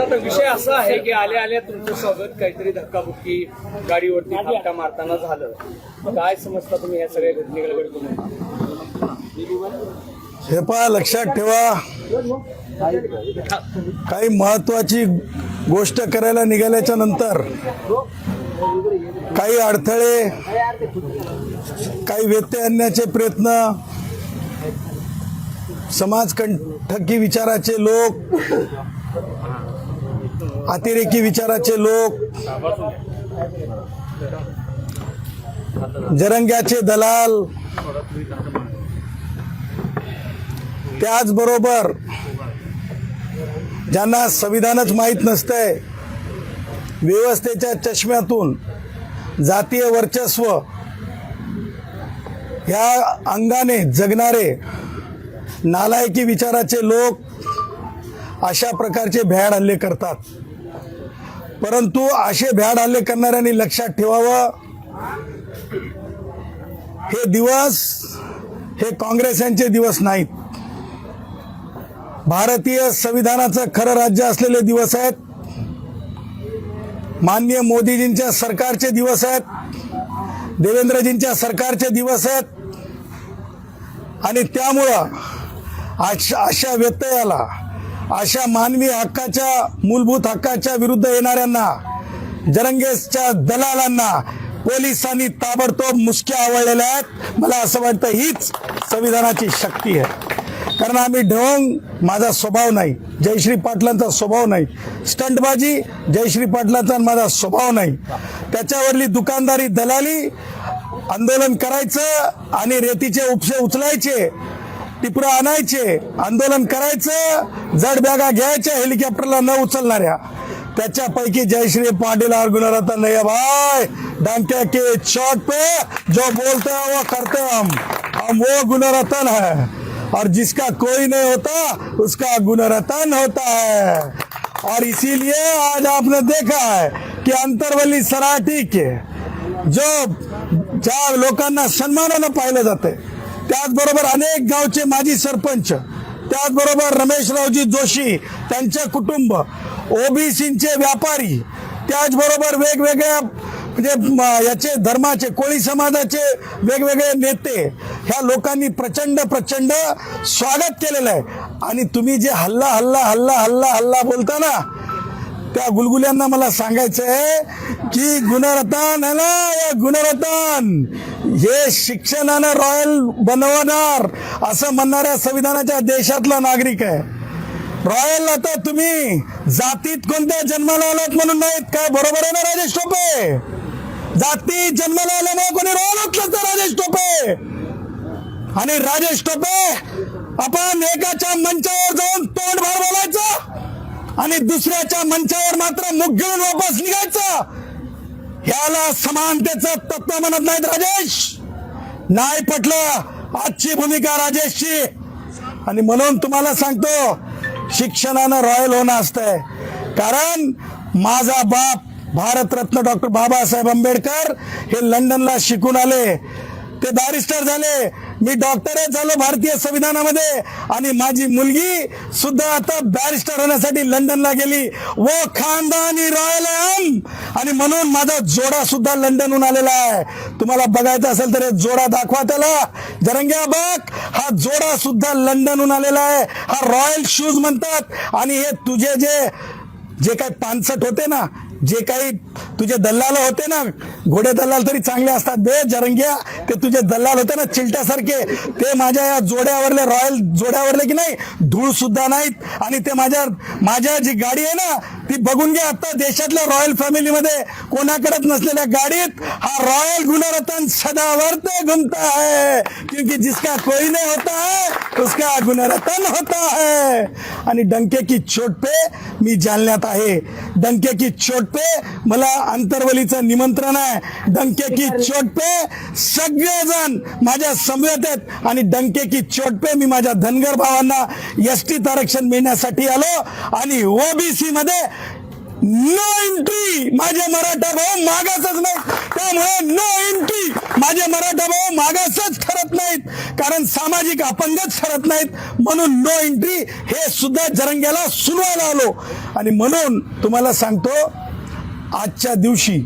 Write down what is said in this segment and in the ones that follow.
आता विषय असा आहे की आल्या आल्या तुमचं स्वागत काहीतरी धक्काबुक्की गाडीवरती धक्का मारताना झालं. काय समजता तुम्ही या सगळ्या घटनेकडे तुम्ही? हे पहा, लक्षात ठेवा, काही महत्वाची गोष्ट करायला निघाल्याच्या नंतर काही अडथळे, काही व्यत्यय आणण्याचे प्रयत्न, समाजकंटकी विचाराचे लोक, अतिरेकी विचाराचे लोक, जरंग्याचे दलाल, त्याचबरोबर ज्यांना संविधानच माहीत नसतंय, व्यवस्थेच्या चष्म्यातून जातीय वर्चस्व ह्या अंगाने जगणारे नालायकी विचाराचे लोक अशा प्रकारचे भ्याड हल्ले करतात. परंतु असे भ्याड हल्ले करणाऱ्यांनी लक्षात ठेवावं, हे दिवस हे काँग्रेस यांचे दिवस नाहीत. भारतीय संविधानाचं खरं राज्य असलेले दिवस आहेत. माननीय मोदीजींच्या सरकारचे दिवस आहेत, देवेंद्रजींच्या सरकारचे दिवस आहेत. आणि त्यामुळं अशा व्यत्ययाला, अशा मानवी हक्काच्या, मूलभूत हक्काच्या विरुद्ध येणाऱ्यांना, जरंगेच्या दलालांना पोलिसांनी ताबडतोब मुसक्या आवळलेल्या आहेत. मला असं वाटतं हीच संविधानाची शक्ती आहे. कारण आम्ही ढोंग, माझा स्वभाव नाही, जयश्री पाटलांचा स्वभाव नाही, स्टंटबाजी जयश्री पाटलांचा माझा स्वभाव नाही. त्याच्यावरली दुकानदारी, दलाली, आंदोलन करायचं आणि रेतीचे उपसे उचलायचे, टिपरं आणायचे, आंदोलन करायचं, जड बॅगा घ्यायच्या हेलिकॉप्टरला न उचलणाऱ्या, त्याच्यापैकी जयश्री पाटिल और गुणरत्न नहीं है भाई. डंके के चोट पे जो बोलते हैं वो करते हैं हम वो गुणरत्न है. और जिसका कोई नहीं होता उसका गुणरत्न होता है. और इसीलिए आज आपने देखा है की अंतरवली सराठी के जो ज्या लोकांना सन्मानानं पाहिलं जाते, त्याचबरोबर अनेक गावचे माजी सरपंच, त्याचबरोबर रमेशरावजी जोशी, त्यांचे कुटुंब, ओबीसीचे व्यापारी, त्याचबरोबर वेगवेगळ्या म्हणजे याचे धर्माचे, कोळी समाजाचे वेगवेगळे नेते, ह्या लोकांनी प्रचंड स्वागत केलेलं आहे. आणि तुम्ही जे हल्ला हल्ला हल्ला हल्ला हल्ला बोलता ना, त्या गुलगुल्यांना मला सांगायचं आहे की गुणरत्न आहे ना, या गुणरत्न हे शिक्षणानं रॉयल बनवणार असं म्हणणाऱ्या संविधानाच्या देशातला नागरिक आहे. रॉयल आता तुम्ही जातीत कोणत्या जन्माला आलात म्हणून नाहीत काय? बरोबर आहे ना राजेश टोपे? जाती जन्माला आल्यामुळे कोणी रॉयल होत नसतं राजेश टोपे. आणि राजेश टोपे, आपण एकाच्या मंचावर जाऊन तोंड भर बोलायचं आणि दुसऱ्याच्या मंचावर मात्र मुख घेऊन वापस निघायचं. ह्याला समानतेचं तत्व म्हणत नाहीत राजेश. नाही पटलं आजची भूमिका राजेशची. आणि म्हणून तुम्हाला सांगतो, शिक्षणानं रॉयल होणं असतंय. कारण माझा बाप भारतरत्न डॉक्टर बाबासाहेब आंबेडकर हे लंडनला शिकून आले, ते बॅरिस्टर झाले, मी डॉक्टरच झालो भारतीय संविधानामध्ये. आणि माझी मुलगी सुद्धा आता बॅरिस्टर होण्यासाठी लंडनला गेली. वो खानदानी रॉयल हम. आणि म्हणून माझा जोडा सुद्धा लंडनहून आलेला आहे. तुम्हाला बघायचं असेल तर जोडा दाखवा त्याला. जरंग्या बघ, हा जोडा सुद्धा लंडनहून आलेला आहे. हा रॉयल शूज म्हणतात. आणि हे तुझे जे काही पानसट होते ना, जे काही तुझे दल्लाल होते ना, घोडे दल्लाल तरी चांगले असतात बे जरंग्या, ते तुझे दल्लाल होते ना चिलट्यासारखे, ते माझ्या या जोड्यावरले, रॉयल जोड्यावरले की नाही धूळ सुद्धा नाहीत. आणि ते माझ्या जी गाडी आहे ना, ती बघून घ्या, आता देशातल्या रॉयल फॅमिलीमध्ये कोणाकडेच नसलेल्या गाडीत हा रॉयल गुणरत्न सदावर्त घूमता है. क्योंकि जिसका कोई नहीं होता है उसका गुणरत्न होता है. आणि डंके की चोट पे मी जालन्यात आहे. डंके की चोट पे मला अंतरवलीचं निमंत्रण आहे. डंके की चोट पे सगळेजण माझ्या समवेत आहेत. आणि डंके की चोट पे मी माझ्या धनगर भावांना एसटी आरक्षण मिळण्यासाठी आलो. आणि ओबीसी मध्ये नो एंट्री, माझे मराठा भाऊ मागासच नाहीत. त्यामुळे नो एंट्री, माझे मराठा भाऊ मागासच ठरत नाहीत, कारण सामाजिक अपंगच ठरत नाहीत. म्हणून नो एंट्री हे सुद्धा जरंग्याला सुनवायला आलो. आणि म्हणून तुम्हाला सांगतो, आजच्या दिवशी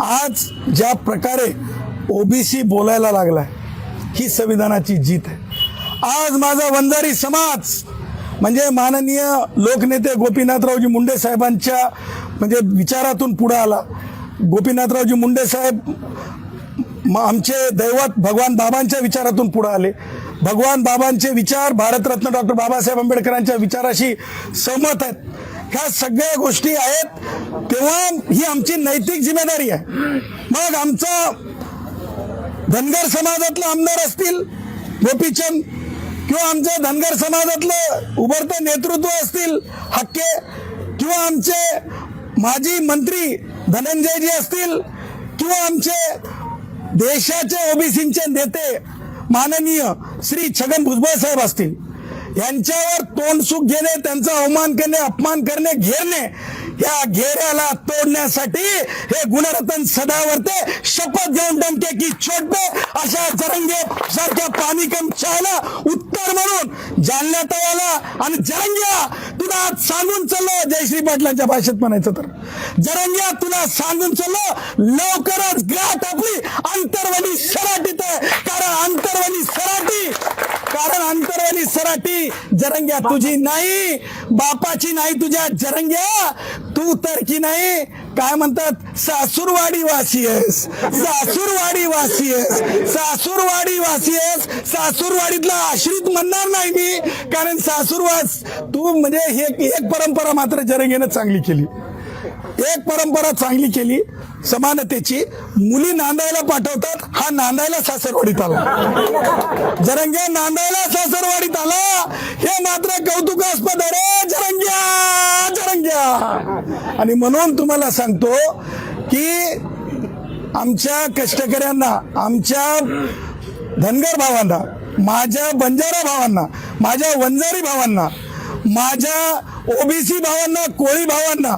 आज ज्या प्रकारे ओबीसी बोलायला लागलाय ही संविधानाची जीत आहे. आज माझा वंजारी समाज म्हणजे माननीय लोकनेते गोपीनाथरावजी मुंडे साहेबांच्या म्हणजे विचारातून पुढे आला. गोपीनाथरावजी मुंडे साहेब आमचे दैवत भगवान बाबांच्या विचारातून पुढे आले. भगवान बाबांचे विचार भारतरत्न डॉक्टर बाबासाहेब आंबेडकरांच्या विचाराशी सहमत आहेत. ह्या सगळ्या गोष्टी आहेत, तेव्हा ही आमची नैतिक जिम्मेदारी आहे. मग आमचा धनगर समाजातले आमदार असतील गोपीचंद, किंवा आमच्या धनगर समाजातलं उभरतं नेतृत्व असतील हक्के, किंवा आमचे माजी मंत्री धनंजयजी असतील, किंवा आमचे देशाचे ओबीसीचे नेते माननीय श्री छगन भुजबळ साहेब असतील, यांच्यावर तोंडसुख घेणे, त्यांचा अवमान करणे, अपमान करणे, घेरणे, या घेऱ्याला तोडण्यासाठी हे गुणरत्न सदावर्ते शपथ घेऊन डंके की चोट पे अशा जरंगे सारख्या पाणी कम चायला उत्तर म्हणून जालन्यात आला. आणि जरंग्या तुला आज सांगून चाललो, जयश्री पाटलांच्या भाषेत म्हणायचं तर, जरंग्या तुला सांगून चाललो, लवकरच गाठ आपली अंतरवली सराटीत आहे. कारण अंतरवली सराटी जरंग्या तुझी नाही, बापाची नाही तुझ्या. जरंग्या तू तर की नाही, काय म्हणतात, सासूरवाडी वासी आहेस, सासूरवाडीतला आश्रित म्हणणार नाही मी, कारण सासूरवास तू म्हणजे हे एक परंपरा मात्र जरंगेनं चांगली केली. एक परंपरा चांगली केली समानतेची. मुली नांदायला पाठवतात, हा नांदायला सासरवाडीत आला. जरंग्या नांदायला सासरवाडीत आला, हे मात्र कौतुकास्पद आहे रे जरंग्या. आणि म्हणून तुम्हाला सांगतो की आमच्या कष्टकऱ्यांना, आमच्या धनगर भावांना, माझ्या बंजारा भावांना, माझ्या वंजारी भावांना, माझ्या ओबीसी भावांना, कोळी भावांना,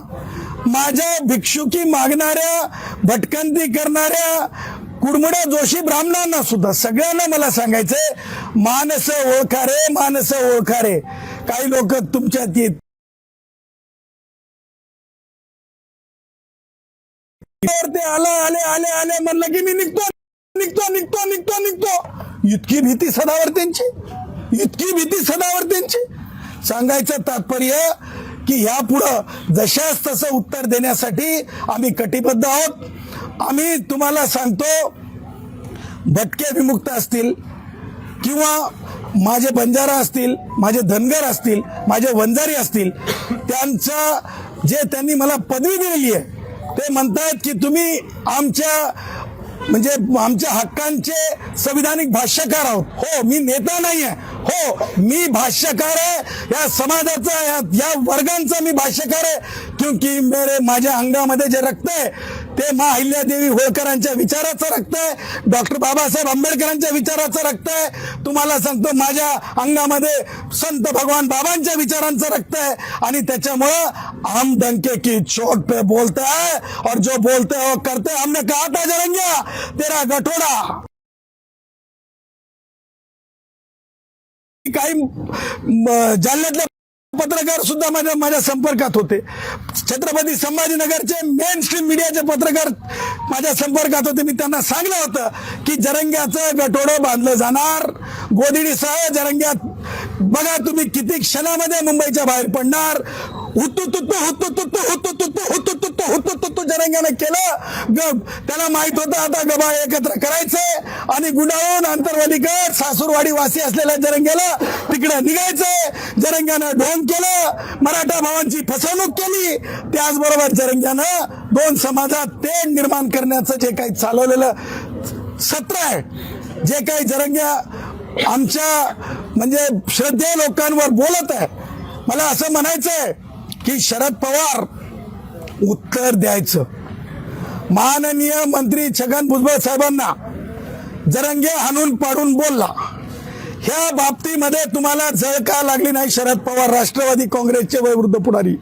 माझ्या भिक्षुकी मागणाऱ्या, भटकंती करणाऱ्या कुडमुड्या जोशी ब्राह्मणांना सुद्धा सगळ्यांना मला सांगायचंय, मानसं ओळखा रे. काही लोक तुमच्यात ते आले म्हणलं की मी निघतो. इतकी भीती सदावर्तेंची. सांगायचं तात्पर्य की यापुढं जशास तसं उत्तर देण्यासाठी आम्ही कटिबद्ध आहोत. आम्ही तुम्हाला सांगतो, भटके विमुक्त असतील, किंवा माझे बंजारा असतील, माझे धनगर असतील, माझे वंजारी असतील, त्यांनी मला पदवी दिलेली आहे, ते म्हणतायत की तुम्ही आमच्या हक्कांचे संविधानिक भाष्यकार आहोत. हो, मी नेता नाही आहे, हो मी भाष्यकार आहे, या समाजाचा या वर्गांचा मी भाष्यकार आहे. क्योंकि माझ्या अंगामध्ये जे रक्त आहे ते मा अहिल्यादेवी होळकरांच्या विचाराचं रक्त आहे, डॉक्टर बाबासाहेब आंबेडकरांच्या विचाराचं रक्त आहे. तुम्हाला सांगतो, माझ्या अंगामध्ये संत भगवान बाबांच्या विचारांचं रक्त आहे. आणि त्याच्यामुळं हम डंके की चोट पे बोलता है और जो बोलते हो करते. हमने कहा था जरंग्या तेरा गठोडा. काही जालन्यातले पत्रकार सुद्धा माझ्या संपर्कात होते. छत्रपती संभाजीनगरचे मेन स्ट्रीम मीडियाचे पत्रकार माझ्या संपर्कात होते. मी त्यांना सांगितलं होतं की जरंग्याचं गठोडं बांधलं जाणार, गोदिडीसह जरंग्यात बघा तुम्ही किती क्षणामध्ये मुंबईच्या बाहेर पडणार. जरंग्यानं केलं. त्याला माहित होतं आता गबा एकत्र करायचंय आणि गुंडाळून आंतरवालीकर सासूरवाडी वासी असलेल्या जरंग्याला तिकडे निघायचंय. जरंग्यानं ढोंग केलं, मराठा भावांची फसवणूक केली. त्याचबरोबर जरंग्यानं दोन समाजात तेढ निर्माण करण्याचं जे काही चालवलेलं सत्र आहे, जे काही जरंग्या आमच्या म्हणजे श्रद्धेय लोकांवर बोलत आहे, मला असं म्हणायचंय की शरद पवार उत्तर द्यायचं. माननीय मंत्री छगन भुजबळ साहेबांना जरंगे हाणून पाडून बोलला. ह्या बाबतीमध्ये तुम्हाला जळ का लागली नाही? शरद पवार राष्ट्रवादी काँग्रेसचे वयोवृद्ध पुढारी,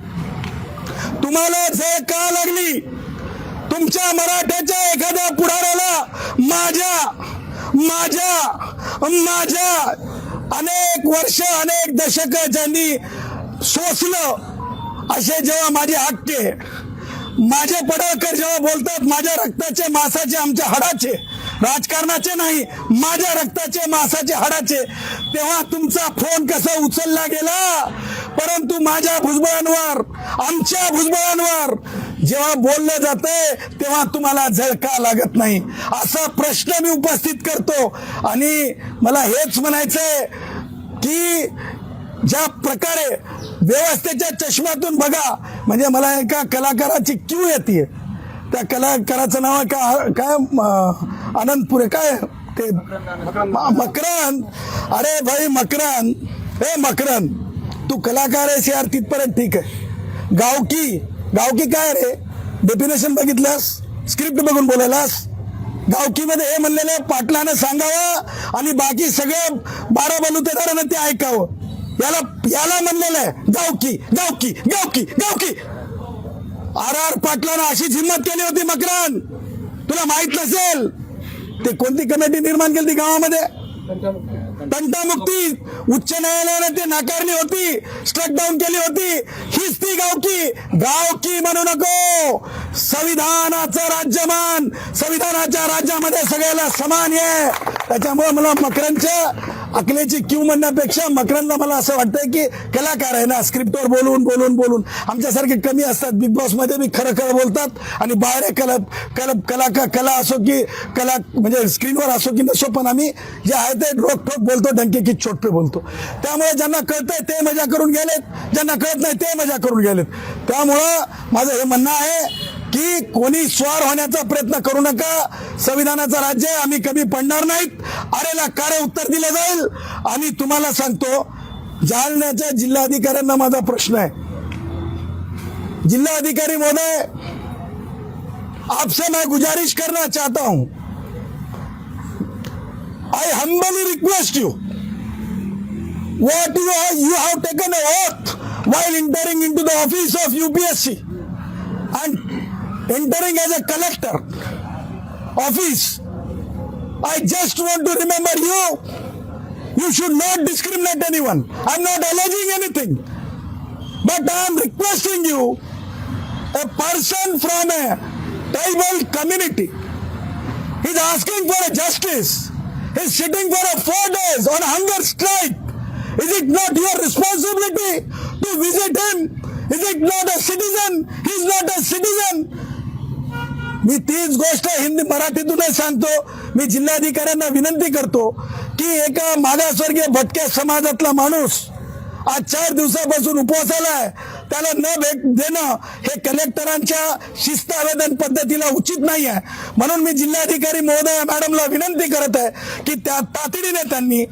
तुम्हाला झळ का लागली? तुमच्या मराठ्याच्या एखाद्या पुढाऱ्याला माझ्या अनेक वर्ष अनेक दशक ज्यांनी सोसलं असे जेव्हा माझे हक्के माझे पडळकर जेव्हा बोलतात माझ्या रक्ताचे मांसाचे आमच्या हाडाचे, राजकारणाचे नाही, माझ्या रक्ताचे मांसाचे हाडाचे, तेव्हा तुमचा फोन कसा उचलला गेला. परंतु माझ्या भुजबळांवर, आमच्या भुजबळांवर जेव्हा बोललं जातंय तेव्हा तुम्हाला झळका लागत नाही, असा प्रश्न मी उपस्थित करतो. आणि मला हेच म्हणायचंय की ज्या प्रकारे व्यवस्थेच्या चष्म्यातून बघा, म्हणजे मला एका कलाकाराची क्यू येते. त्या कलाकाराचं नाव काय अनंतपुरे, काय ते मकरंद. अरे भाई मकरंद, हे मकरंद, तू कलाकार आहेस यार, तिथपर्यंत ठीक आहे. गावकी काय रे? डेफिनेशन बघितलंस? स्क्रिप्ट बघून बोलायलास? गावकीमध्ये हे म्हणलेलं पाटलानं सांगावं आणि बाकी सगळं 12 बलुतेदारानं ते ऐकावं. याला म्हणलेलं आहे गावकी. आर पाटलानं अशीच हिंमत केली होती मकरंद, तुला माहित नसेल. ते कोणती कमिटी निर्माण केली गावामध्ये? तंटामुक्ती. उच्च न्यायालयाने ते नाकारली होती, स्ट्रक डाऊन केली होती. हीच ती गावकी म्हणू नको. संविधानाचं राज्यमान, संविधानाच्या राज्यामध्ये सगळ्याला समान आहे. त्याच्यामुळे मला मकरंदच्या अकलेची क्यू म्हणण्यापेक्षा मकरंदला मला असं वाटतंय की कलाकार आहे ना, स्क्रिप्टवर बोलून आमच्यासारखे कमी असतात. बिग बॉस मध्ये बी खरं बोलतात आणि बाहेर कला असो की कला म्हणजे स्क्रीनवर असो की नसो, पण आम्ही जे आहे ते रोखोक बोलतो, डंके की चोट पे बोलतो. त्यामुळे ज्यांना कळतंय ते मजा करून गेलेत, ज्यांना कळत नाही ते मजा करून गेलेत. त्यामुळं माझं हे म्हणणं आहे की कोणी स्वार होण्याचा प्रयत्न करू नका. संविधानाचं राज्य आहे, आम्ही कमी पडणार नाहीत. अरेला कारे उत्तर दिलं जाईल. आणि तुम्हाला सांगतो, जालन्याच्या जिल्हाधिकाऱ्यांना माझा प्रश्न आहे. जिल्हाधिकारी महोदय, आपसे मैं गुजारिश करना चाहता हूं, I humbly request you, what you have taken an oath while entering into the office of UPSC and entering as a collector office. I just want to remember you. You should not discriminate anyone. I'm not alleging anything, but I am requesting you, a person from a tribal community is asking for a justice. He's sitting for 4 days on hunger strike. Is it not your responsibility to visit him? Is it not a citizen? He's not a citizen. मी तीच गोष्ट मराठीतूनच सांगतो. मी जिल्हाधिकाऱ्यांना विनंती करतो की एका मागासवर्गीय भटक्या समाजातला माणूस आज 4 दिवसापासून उपवासाला आहे, त्याला न भेट देणं हे कलेक्टरांच्या शिस्त आवेदन पद्धतीला उचित नाही आहे. म्हणून मी जिल्हाधिकारी महोदय मॅडमला विनंती करत आहे की त्या तातडीने त्यांनी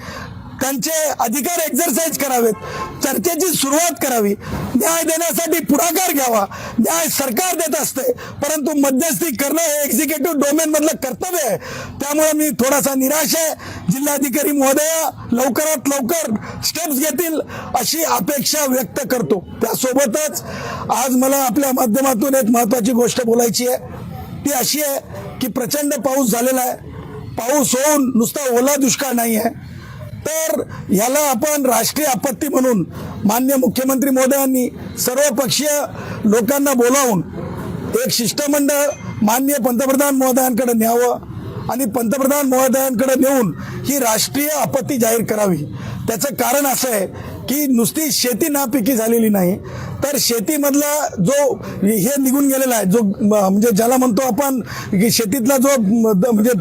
त्यांचे अधिकार एक्झरसाइज करावेत, चर्चेची सुरुवात करावी, न्याय देण्यासाठी पुढाकार घ्यावा. न्याय सरकार देत असते, परंतु मध्यस्थी करणं हे एक्झिक्युटिव्ह डोमेन मधलं कर्तव्य आहे. त्यामुळे मी थोडासा निराश आहे. जिल्हाधिकारी महोदय लवकरात लवकर स्टेप्स घेतील अशी अपेक्षा व्यक्त करतो. त्यासोबतच आज मला आपल्या माध्यमातून एक महत्वाची गोष्ट बोलायची आहे. ती अशी आहे की प्रचंड पाऊस झालेला आहे. पाऊस होऊन नुसता ओला दुष्काळ नाही आहे, तर याला आपण राष्ट्रीय आपत्ती म्हणून माननीय मुख्यमंत्री महोदयांनी सर्वपक्षीय लोकांना बोलावून एक शिष्टमंडळ माननीय पंतप्रधान महोदयांकडे न्यावं आणि पंतप्रधान महोदयांकडे नेऊन ही राष्ट्रीय आपत्ती जाहीर करावी. त्याचं कारण असं आहे की नुसती शेती नापिकी झालेली नाही, तर शेतीमधला जो हे निघून गेलेला आहे, जो म्हणजे ज्याला म्हणतो आपण की शेतीतला जो म्हणजे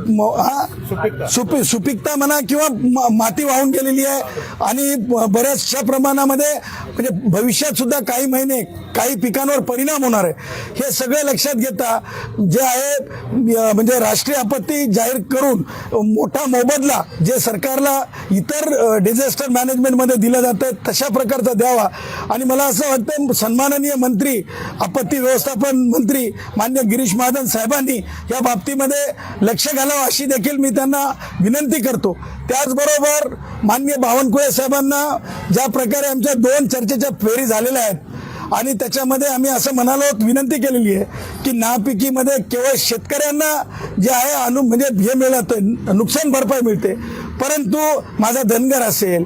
सुपीकता म्हणा किंवा माती वाहून गेलेली आहे आणि बऱ्याचशा प्रमाणामध्ये म्हणजे भविष्यात सुद्धा काही महिने काही पिकांवर परिणाम होणार आहे. हे सगळं लक्षात घेता जे आहे म्हणजे राष्ट्रीय आपत्ती जाहीर करून मोठा मोबदला जे सरकारला इतर डिझास्टर मॅनेजमेंटमध्ये दिलं जातं तशा प्रकारचा द्यावा. आणि मला असं वाटतं सन्माननीय मंत्री आपत्ती व्यवस्थापन मंत्री मान्य गिरीश महाजन साहेबांनी या बाबतीमध्ये लक्ष घालावं अशी देखील मी त्यांना विनंती करतो. त्याचबरोबर मान्य बावनकुळे साहेबांना ज्या प्रकारे आमच्या 2 चर्चेच्या फेरी झालेल्या आहेत आणि त्याच्यामध्ये आम्ही असं म्हणालो आहोत, विनंती केलेली आहे की नापिकीमध्ये केवळ शेतकऱ्यांना जे आहे म्हणजे हे मिळतं, नुकसान भरपाई मिळते, परंतु माझा धनगर असेल,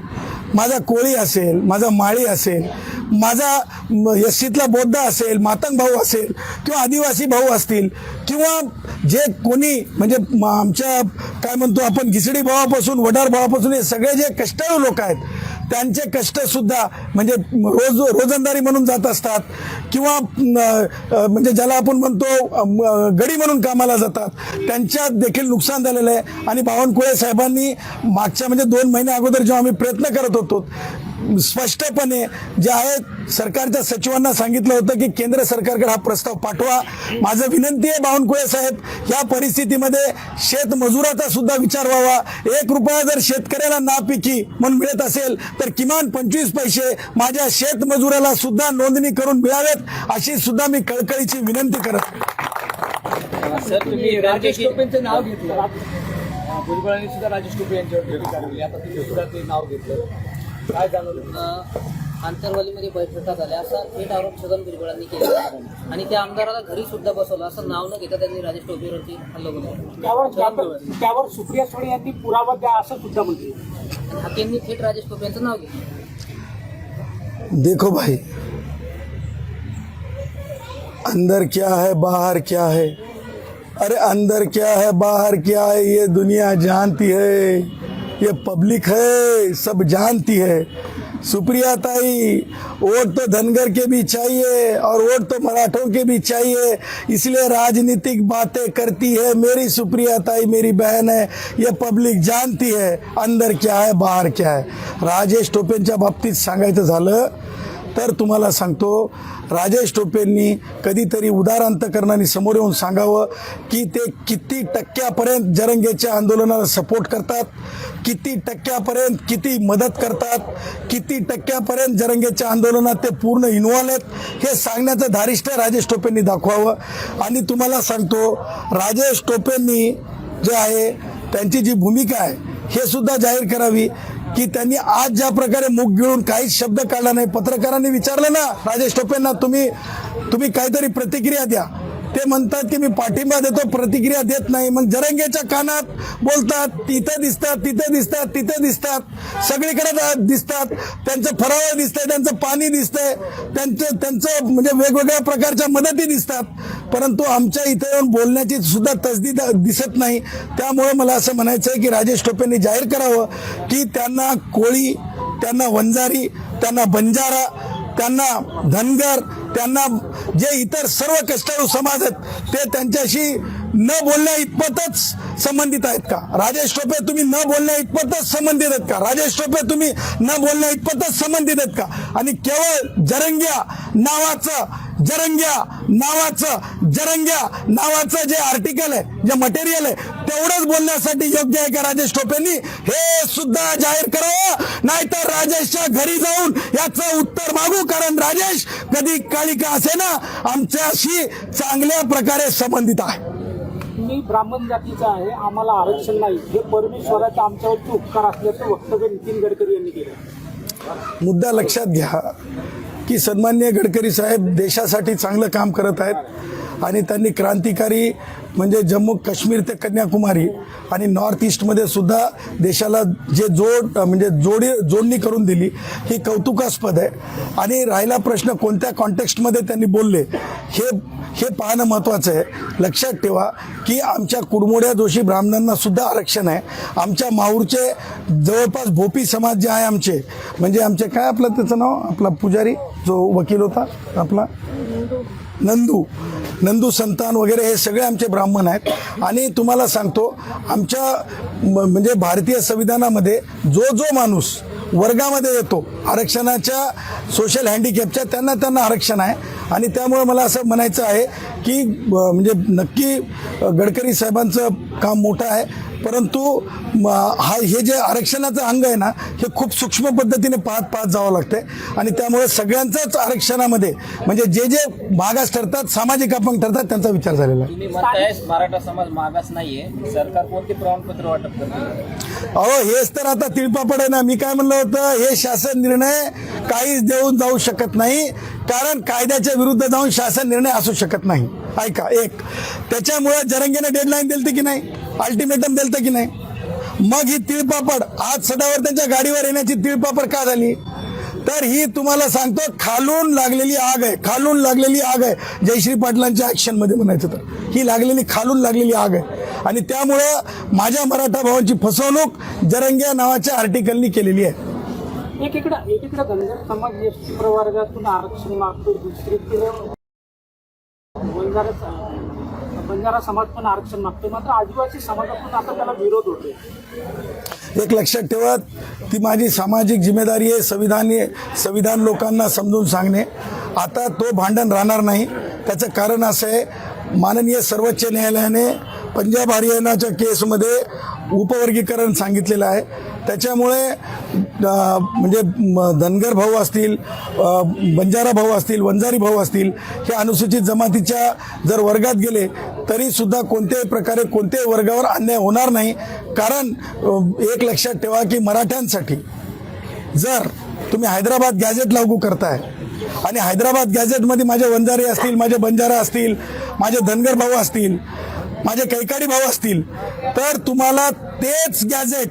माझा कोळी असेल, माझा माळी असेल, माझा एससीतला बौद्ध असेल, मातंग भाऊ असेल किंवा आदिवासी भाऊ असतील किंवा जे कोणी म्हणजे आमच्या काय म्हणतो आपण घिसडी भावापासून वडार भावापासून हे सगळे जे कष्टाळू लोक आहेत त्यांचे कष्टसुद्धा म्हणजे रोजंदारी म्हणून जात असतात किंवा म्हणजे ज्याला आपण म्हणतो गडी म्हणून कामाला जातात, त्यांच्यात देखील नुकसान झालेलं आहे. आणि बावनकुळे साहेबांनी मागच्या म्हणजे 2 महिन्या अगोदर जेव्हा आम्ही प्रयत्न करत होतो स्पष्टपणे जे आहे सरकारच्या सचिवांना सांगितलं होतं की केंद्र सरकारकडे हा प्रस्ताव पाठवा. माझं विनंती आहे बावनकुळे साहेब, या परिस्थितीमध्ये शेतमजुराचा सुद्धा विचार व्हावा. 1 रुपया जर शेतकऱ्याला नापिकी म्हणून मिळत असेल तर किमान 25 पैसे माझ्या शेतमजुराला सुद्धा नोंदणी करून मिळावेत, अशी सुद्धा मी कळकळीची विनंती करत. सर, तुम्ही राजेश टोपेंचं नाव घेतलं, भुजबळांनी सुद्धा राजेश टोपे यांच्यावर टीका करली, आता तुम्ही सुद्धा ते नाव घेतलं, काय जाणवलं? आंतरवालीमध्ये बैठका झाल्या असा थेट आरोप छगन भुजबळांनी केला आणि त्या आमदाराला घरी सुद्धा बसवलं असं नाव न घेता त्यांनी राजेश टोपेवरती हल्ला केला. त्यावर सुप्रिया सुळे यांनी पुरावा द्या असं सुद्धा म्हटलं. आणि हाकेंनी थेट राजेश टोपे यांचं नाव घेतलं. देखो भाई, अंदर क्या है बाहर क्या है, अरे अंदर क्या है बाहर क्या है ये दुनिया जानती है, ये पब्लिक है, सब जानती है. सुप्रिया ताई, वोट तो धनगर के भी चाहिए और वोट तो मराठों के भी चाहिए, इसलिए राजनीतिक बातें करती है. मेरी सुप्रिया ताई मेरी बहन है, ये पब्लिक जानती है अंदर क्या है बाहर क्या है. राजेश टोपेंच्या बाबतीत सांगायचं झालं तर तुम्हाला सांगतो, राजेश टोपेंनी कधीतरी उदार अंतकरणाने समोर येऊन सांगावं की ते किती टक्क्यापर्यंत जरंगेच्या आंदोलनाला सपोर्ट करतात, किती टक्क्यापर्यंत किती मदत करतात, किती टक्क्यापर्यंत जरंगेच्या आंदोलनात ते पूर्ण इन्व्हॉल्व आहेत, हे सांगण्याचं धारिष्ट राजेश टोपेंनी दाखवावं. आणि तुम्हाला सांगतो, राजेश टोपेंनी जे आहे त्यांची जी भूमिका आहे हे सुद्धा जाहीर करावी की त्यांनी आज ज्या प्रकारे मुख गिळून काहीच शब्द काढला नाही. पत्रकारांनी विचारलं ना राजेश टोपेंना, तुम्ही काहीतरी प्रतिक्रिया द्या, ते म्हणतात की मी पाठिंबा देतो, प्रतिक्रिया देत नाही. मग जरंगेच्या कानात बोलतात, तिथं दिसतात, तिथं दिसतात, तिथं दिसतात, सगळीकडे दिसतात, त्यांचं फराळ दिसतंय, त्यांचं पाणी दिसतंय, त्यांचं म्हणजे वेगवेगळ्या प्रकारच्या मदती दिसतात, परंतु आमच्या इथे येऊन बोलण्याची सुद्धा तसदी दिसत नाही. त्यामुळे मला असं म्हणायचं आहे की राजेश टोपेंनी जाहीर करावं की त्यांना कोळी, त्यांना वंजारी, त्यांना बंजारा, त्यांना धनगर, त्यांना जे इतर सर्व कष्टाळू समाज आहेत ते त्यांच्याशी न बोलण्या इतपतच संबंधित आहेत का? राजेश टोपे तुम्ही न बोलण्या इतपतच संबंधित आहेत का? राजेश टोपे तुम्ही न बोलण्या इतपतच संबंधित आहेत का? आणि केवळ जरंग्या नावाचं जे आर्टिकल आहे, जे मटेरियल आहे, तेवढंच बोलण्यासाठी योग्य आहे का राजेश टोपेंनी? हे सुद्धा जाहीर करावं, नाहीतर राजेशच्या घरी जाऊन याचं उत्तर मागू. कारण राजेश कधी काळी का असे ना आमच्याशी चांगल्या प्रकारे संबंधित आहे. मी ब्राह्मण जातीचा आहे, आम्हाला आरक्षण नाही, हे परमेश्वराचा आमच्यावरती उपकार असल्याचं वक्तव्य नितीन गडकरी यांनी केलं. मुद्दा लक्षात घ्या की सन्माननीय गडकरी साहेब देशासाठी चांगलं काम करत आहेत आणि त्यांनी क्रांतिकारी म्हणजे जम्मू काश्मीर ते कन्याकुमारी आणि नॉर्थ ईस्टमध्ये सुद्धा देशाला जे जोडणी करून दिली, ही कौतुकास्पद आहे. आणि राहिला प्रश्न कोणत्या कॉन्टेक्स्टमध्ये त्यांनी बोलले हे पाहणं महत्त्वाचं आहे. लक्षात ठेवा की आमच्या कुडमोड्या जोशी ब्राह्मणांना सुद्धा आरक्षण आहे. आमच्या माहूरचे जवळपास भोपी समाज जे आहे आमचे, म्हणजे आमचे काय आपलं त्याचं नाव, आपला पुजारी जो वकील होता आपला नंदू संतान वगैरे, हे सगळे आमचे ब्राह्मण आहेत. आणि तुम्हाला सांगतो, आमच्या म्हणजे भारतीय संविधानामध्ये जो माणूस वर्गामध्ये येतो आरक्षणाच्या, सोशल हँडिकॅपच्या, त्यांना आरक्षण आहे. आणि त्यामुळे मला असं म्हणायचं आहे की म्हणजे नक्की गडकरी साहेबांचं काम मोठं आहे, परंतु हे जे आरक्षणाचं अंग आहे ना, हे खूप सूक्ष्म पद्धतीने पाहत जावं लागते आणि त्यामुळे सगळ्यांचाच आरक्षणामध्ये म्हणजे जे जे मागास ठरतात, सामाजिक अपंग ठरतात, त्यांचा विचार झालेला आहे. तुम्ही म्हणताय मराठा समाज मागास नाहीये, सरकार कोणते प्रमाणपत्र वाटप करते? अहो हेच तर आता तिळपापड आहे ना. मी काय म्हणलं होतं, हे शासन निर्णय काहीच देऊन जाऊ शकत नाही, कारण कायद्याच्या विरुद्ध जाऊन शासन निर्णय असू शकत नाही. ऐका, एक त्याच्यामुळे जरंगेने डेडलाईन दिलती की नाही, अल्टिमेटम दिलतं की नाही. मग ही तिळपापड आज सडावर त्यांच्या गाडीवर येण्याची तिळपापड का झाली, तर ही तुम्हाला सांगतो खालून लागलेली आग आहे, खालून लागलेली आग आहे. जयश्री पाटलांच्या ऍक्शनमध्ये म्हणायचं तर ही लागलेली खालून लागलेली आग आहे आणि त्यामुळं माझ्या मराठा भावांची फसवणूक जरंगे नावाच्या आर्टिकलनी केलेली आहे. एकीकडे धनगर समाज एसटी प्रवर्गातून आरक्षण मागतो, दुसरीकडे बंजारा समाज पण आरक्षण मागतो, मात्र आदिवासी समाजातून आता त्याला विरोध होतोय. एक लक्षात ठेवा, ती माझी सामाजिक जिम्मेदारी आहे. संविधान लोकांना समजून सांगणे. आता तो भांडण राहणार नाही. त्याचं कारण असं आहे, माननीय सर्वोच्च न्यायालयाने पंजाब हरियाणाच्या केसमध्ये उपवर्गीकरण सांगितलेलं आहे. त्याच्यामुळे म्हणजे धनगर भाऊ असतील, बंजारा भाऊ असतील, वंजारी भाऊ असतील, हे अनुसूचित जमातीच्या जर वर्गात गेले तरी सुद्धा कोणत्याही प्रकारे कोणत्याही वर्गावर अन्याय होणार नाही. कारण एक लक्षात ठेवा की मराठ्यांसाठी जर तुम्ही हैदराबाद गॅझेट लागू करताय आणि हैदराबाद गॅझेटमध्ये माझे वंजारी असतील, माझे बंजारा असतील, माझे धनगर भाऊ असतील, माझे कैकाडी भाऊ असतील, तर तुम्हाला तेच गॅझेट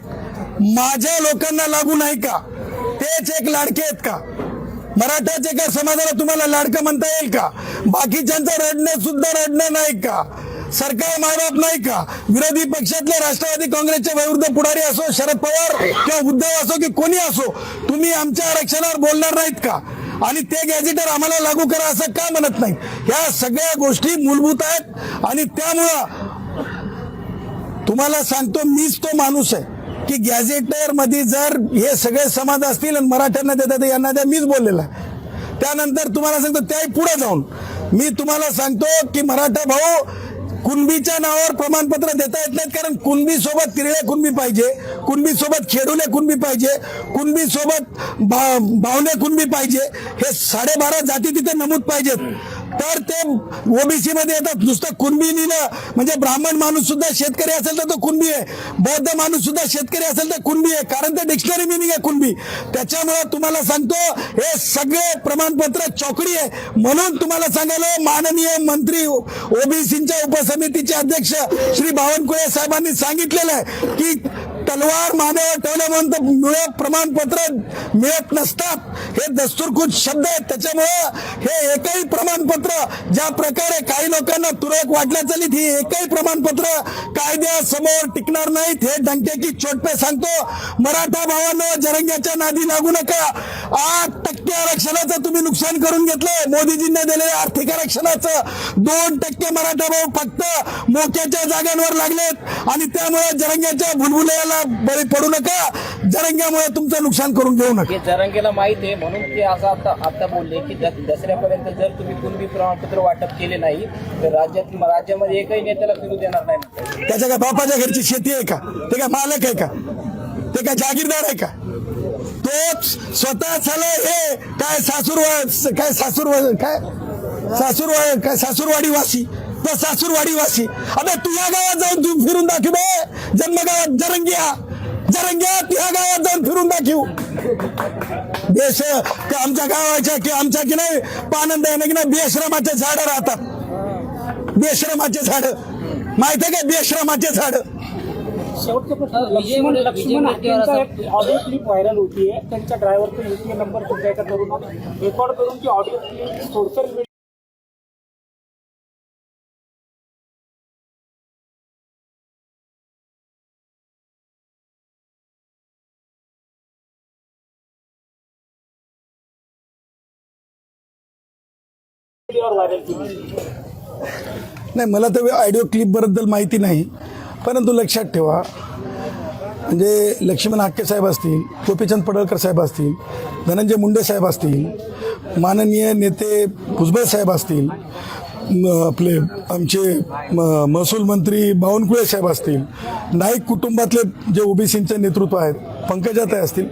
माझ्या लोकांना लागू नाही का? तेच एक लाडके आहेत का? मराठाच्या एका समाजाला तुम्हाला लाडकं म्हणता येईल का? बाकीच्यांचं रडणं सुद्धा रडणं नाही का? सरकार मायबाप नाही का? विरोधी पक्षातले राष्ट्रवादी काँग्रेसचे वयोवृद्ध पुढारी असो, शरद पवार किंवा उद्धव असो की कोणी असो, तुम्ही आमच्या आरक्षणावर बोलणार नाहीत का? आणि ते गॅझेटर आम्हाला लागू करा असं का म्हणत नाही? ह्या सगळ्या गोष्टी मूलभूत आहेत आणि त्यामुळं तुम्हाला सांगतो, मीच तो माणूस आहे की गॅझेटर मध्ये जर हे सगळे समाज असतील आणि मराठ्यांना देतात यांना द्या, मीच बोललेला आहे. त्यानंतर तुम्हाला सांगतो, त्याही पुढे जाऊन मी तुम्हाला सांगतो की मराठा भाऊ कुणबीच्या नावावर प्रमाणपत्र देता येत नाहीत, कारण कुणबी सोबत तिरळे कुणबी पाहिजे, कुणबी सोबत खेडुले कुणबी पाहिजे, कुणबी सोबत बावणे कुणबी पाहिजे. हे 12.5 जाती तिथे नमूद पाहिजेत, तर ते ओबीसी मध्ये येतात. नुसतं कुणबी लिहिलं म्हणजे ब्राह्मण माणूस सुद्धा शेतकरी असेल तर तो कुणबी आहे, बौद्ध माणूस सुद्धा शेतकरी असेल तर कुणबी आहे, कारण ते डिक्शनरी मिनिंग आहे कुणबी. त्याच्यामुळे तुम्हाला सांगतो, हे सगळे प्रमाणपत्र चौकडी आहे. म्हणून तुम्हाला सांगायला, माननीय मंत्री ओबीसीच्या उपसमितीचे अध्यक्ष श्री बावनकुळे साहेबांनी सांगितलेलं आहे की तलवार मानेवर ठेवल्यानंतर प्रमाणपत्र मिळत नसतात. हे दस्तूरखुद शब्द आहेत. त्याच्यामुळं हे एकही प्रमाणपत्र ज्या प्रकारे काही लोकांना तुरळक वाटल्या चालीत, ही एकही प्रमाणपत्र कायद्यासमोर टिकणार नाहीत. हे डंके की चोट पे सांगतो. मराठा भावांनो, जरंग्याच्या नादी लागू नका. 8% आरक्षणाचं तुम्ही नुकसान करून घेतलंय. मोदीजींनी दिलेल्या आर्थिक आरक्षणाचं 2% मराठा भाऊ फक्त मोक्याच्या जागांवर लागलेत आणि त्यामुळे जरंग्याच्या भुलभुलयाला बळी पडू नका. जरंग्यामुळे तुमचं नुकसान करून घेऊ नका. हे जरंगेला माहित आहे, म्हणून ते असं आता बोलले की दसऱ्यापर्यंत जर तुम्ही कुणबी प्रमाणपत्र वाटप केले नाही तर राज्यामध्ये एकही नेत्याला फिरू देणार नाही. त्याच्या काय बापाच्या घरची शेती आहे का? ते काय मालक आहे का? ते काय जागीरदार आहे का? तोच स्वतः झालं हे काय सासूरवाडी वासी, तो सासूरवाडी वासी. आता तुझ्या गावात जाऊन तू फिरून दाखव, जन्मगावात जरंगिया तुझ्या गावात जाऊन फिरून दाखव. देश ते आमच्या गावाच्या की आमच्या की नाही पानंद आहे ना की नाही, बेश्रमाचे झाड राहतात. बेश्रमाचे झाड माहिती आहे का? बेश्रमाचे झाड. शेवटचा प्रश्न, लक्ष्मण हाकेंचा एक ऑडिओ क्लिप व्हायरल होतीये. त्यांच्या ड्रायव्हरचा UPI नंबर तुमच्या एका तरुणात रेकॉर्ड करून ती audio clip social media viral केली. नाही, मला तर ऑडिओ क्लिपबद्दल माहिती नाही, परंतु लक्षात ठेवा, म्हणजे लक्ष्मण हाके साहेब असतील, गोपीचंद पडळकर साहेब असतील, धनंजय मुंडे साहेब असतील, माननीय नेते भुजबळ साहेब असतील, आपले आमचे महसूल मंत्री बावनकुळे साहेब असतील, नाईक कुटुंबातले जे ओबीसींचे नेतृत्व आहेत, पंकजाताई असतील,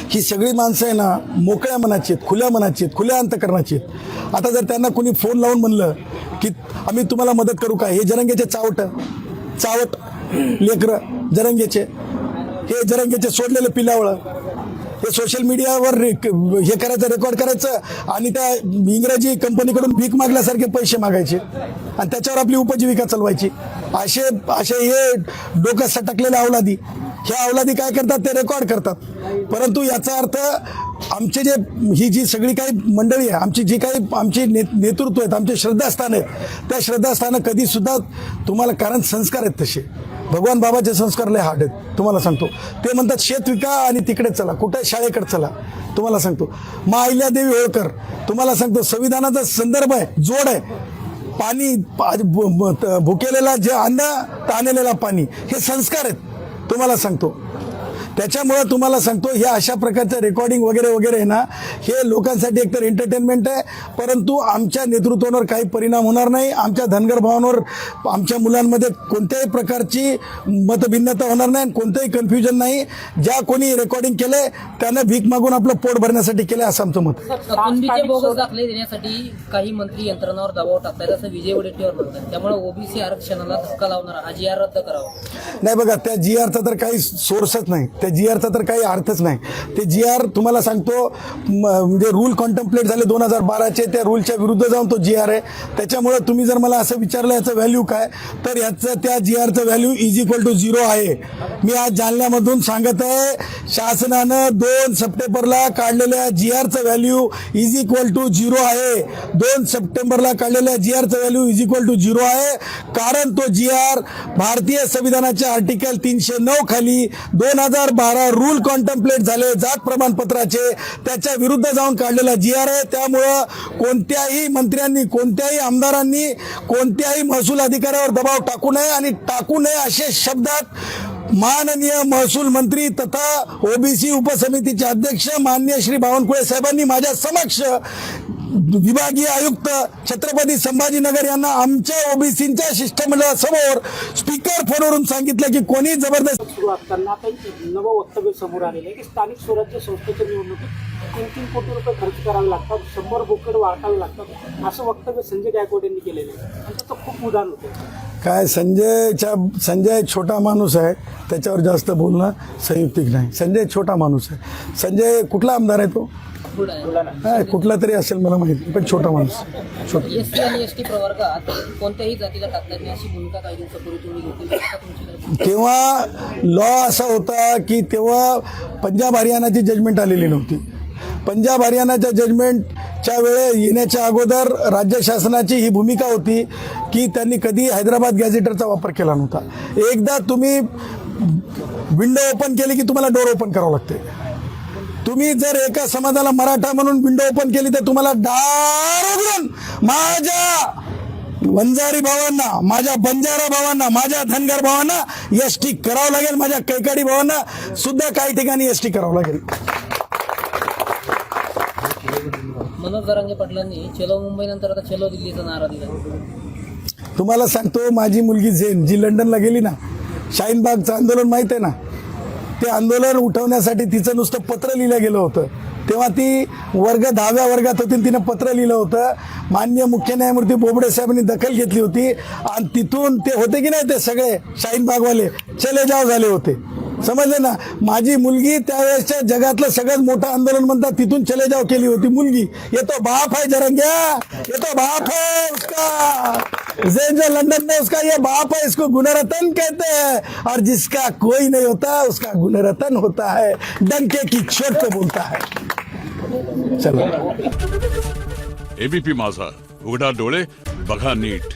ही सगळी माणसं आहे ना मोकळ्या मनाची आहेत, खुल्या मनाची आहेत, खुल्या अंतकरणाची आहेत. आता जर त्यांना कोणी फोन लावून म्हणलं की आम्ही तुम्हाला मदत करू का, हे जरंगेचे चावट लेकरं जरंगेचे, हे जरंगेचे सोडलेले पिलावळं, हे सोशल मीडियावर हे करायचं, रेकॉर्ड करायचं आणि त्या इंग्रजी कंपनीकडून भीक मागल्यासारखे पैसे मागायचे आणि त्याच्यावर आपली उपजीविका चालवायची. असे हे डोकं सटकलेले अवलादी, हे अवलादी काय करतात ते रेकॉर्ड करतात. परंतु याचा अर्थ आमचे ही जी सगळी काही मंडळी आहे, आमची नेतृत्व आहेत, आमचे श्रद्धास्थान आहेत, त्या श्रद्धास्थानं कधीसुद्धा तुम्हाला, कारण संस्कार आहेत तसे, भगवान बाबाचे संस्कार लय हार्ड आहेत. तुम्हाला सांगतो, ते म्हणतात शेत विका आणि तिकडे चला, कुठे शाळेकडे चला. तुम्हाला सांगतो मा अहिल्यादेवी होळकर, तुम्हाला सांगतो संविधानाचा संदर्भ आहे, जोड आहे, पाणी भुकेलेला जे अन्न ताणलेला पाणी, हे संस्कार आहेत. तुम्हाला सांगतो त्याच्यामुळं तुम्हाला सांगतो हे अशा प्रकारचं रेकॉर्डिंग वगैरे वगैरे आहे ना, हे लोकांसाठी एकतर एंटरटेनमेंट आहे, परंतु आमच्या नेतृत्वावर काही परिणाम होणार नाही, आमच्या धनगर भावांवर, आमच्या मुलांमध्ये कोणत्याही प्रकारची मतभिन्नता होणार नाही, कोणतंही कन्फ्युजन नाही. ज्या कोणी रेकॉर्डिंग केले त्यानं भीक मागून आपलं पोट भरण्यासाठी केलं असं आमचं मत आहे. कुटुंबीचे बोगस दाखले देण्यासाठी काही मंत्री यंत्रणावर दबाव टाकतात असं विजय वडेट्टीवार म्हणतात. त्यामुळे ओबीसी आरक्षणाला धक्का लावणारा हा जी आर रद्द करावा. नाही बघा, त्या जी आरचा तर काही सोर्सच नाही, त्या जी आरचा तर काही अर्थच नाही. ते जी आर तुम्हाला सांगतो म्हणजे रूल कॉन्टम्प्लेट झाले 2012चे, त्या रूलच्या विरुद्ध जाऊन तो जी आर आहे. त्याच्यामुळे तुम्ही जर मला असं विचारलं याचं व्हॅल्यू काय, तर याचं त्या जी आरचं व्हॅल्यू =0 आहे. मी आज जालन्यामधून सांगत आहे, शासनानं 2 सप्टेंबरला काढलेल्या जी आरचं व्हॅल्यू =0 आहे. 2 सप्टेंबरला काढलेल्या जी आरचं व्हॅल्यू =0 आहे. कारण तो जी आर भारतीय संविधानाच्या आर्टिकल 309 खाली 2012 रूल कॉन्टम्प्लेट झाले जात प्रमाणपत्राचे, त्याच्या विरुद्ध जाऊन काढलेला जी आर आहे. त्यामुळं कोणत्याही मंत्र्यांनी, कोणत्याही आमदारांनी, कोणत्याही महसूल अधिकाऱ्यावर दबाव टाकू नये आणि टाकू नये असे शब्दात माननीय महसूल मंत्री तथा ओबीसी उपसमितीचे अध्यक्ष माननीय श्री बावनकुळे साहेबांनी माझ्या समक्ष विभागीय आयुक्त छत्रपती संभाजीनगर यांना आमच्या ओबीसींच्या शिष्टमंडळासमोर स्पीकर फोनवरून सांगितलं की कोणी जबरदस्त सुरू असताना आता नवं वक्तव्य समोर आलेलं आहे की स्थानिक स्वराज्य संस्थेच्या निवडणुकीत 3 कोटी रुपये खर्च करावे लागतात, 100 बोकड वाटावे लागतात, असं वक्तव्य संजय गायकवाड यांनी केलेलं आहे आणि त्याचं खूप उदाहरण होतं. काय संजय छोटा माणूस आहे, त्याच्यावर जास्त बोलणं संयुक्तिक नाही. संजय छोटा माणूस आहे. संजय कुठला आमदार आहे तो? कुठला तरी असेल मला माहिती, पण छोटा माणूस. एससी आणि एसटी प्रवर्गात कोणत्याही जातीला टाकतात नाही अशी भूमिका काही दिवसापूर्वी तुम्ही घेतली. तेव्हा लॉ असा होता की तेव्हा पंजाब हरियाणाची जजमेंट आलेली नव्हती. पंजाब हरियाणाच्या जजमेंटच्या वेळे येण्याच्या अगोदर राज्य शासनाची ही भूमिका होती की त्यांनी कधी हैदराबाद गॅझेटरचा वापर केला नव्हता. एकदा तुम्ही विंडो ओपन केली की तुम्हाला डोर ओपन करावं लागते. तुम्ही जर एका समाजाला मराठा म्हणून विंडो ओपन केली तर तुम्हाला दार उघडून माझ्या वंजारी भावांना, माझ्या बंजारा भावांना, माझ्या धनगर भावांना एसटी करावं लागेल, माझ्या कैकाडी भावांना सुद्धा काही ठिकाणी एसटी करावं लागेल. मनोज जरांगे पाटलांनी चलो मुंबई नंतर आता चलो दिल्लीचा नारा दिला. तुम्हाला सांगतो, माझी मुलगी झेन जी लंडनला गेली ना, शाहीनबागचं आंदोलन माहित आहे ना, ते आंदोलन उठवण्यासाठी तिचं नुसतं पत्र लिहिलं गेलं होतं. तेव्हा ती 10व्या वर्गात होती, तिनं पत्र लिहिलं होतं. माननीय मुख्य न्यायमूर्ती बोबडे साहेबांनी दखल घेतली होती आणि तिथून ते होते की नाही, ते सगळे शाहीनबागवाले चले जाव झाले होते. समजले ना. माझी मुलगी त्यावेळेसच्या जगातलं सगळ्यात मोठं आंदोलन म्हणतात तिथून चले जाव केली होती मुलगी. ये तो बाप है जरंग्या, ये तो बाप है उसका, जो लंदन में उसका ये बाप है, इसको गुणरत्न कहते हैं और जिसका कोई नहीं होता उसका गुणरत्न होता है. डंके की चोट को बोलता है. चलो. एबीपी माझा, उघडा डोळे बघा नीट.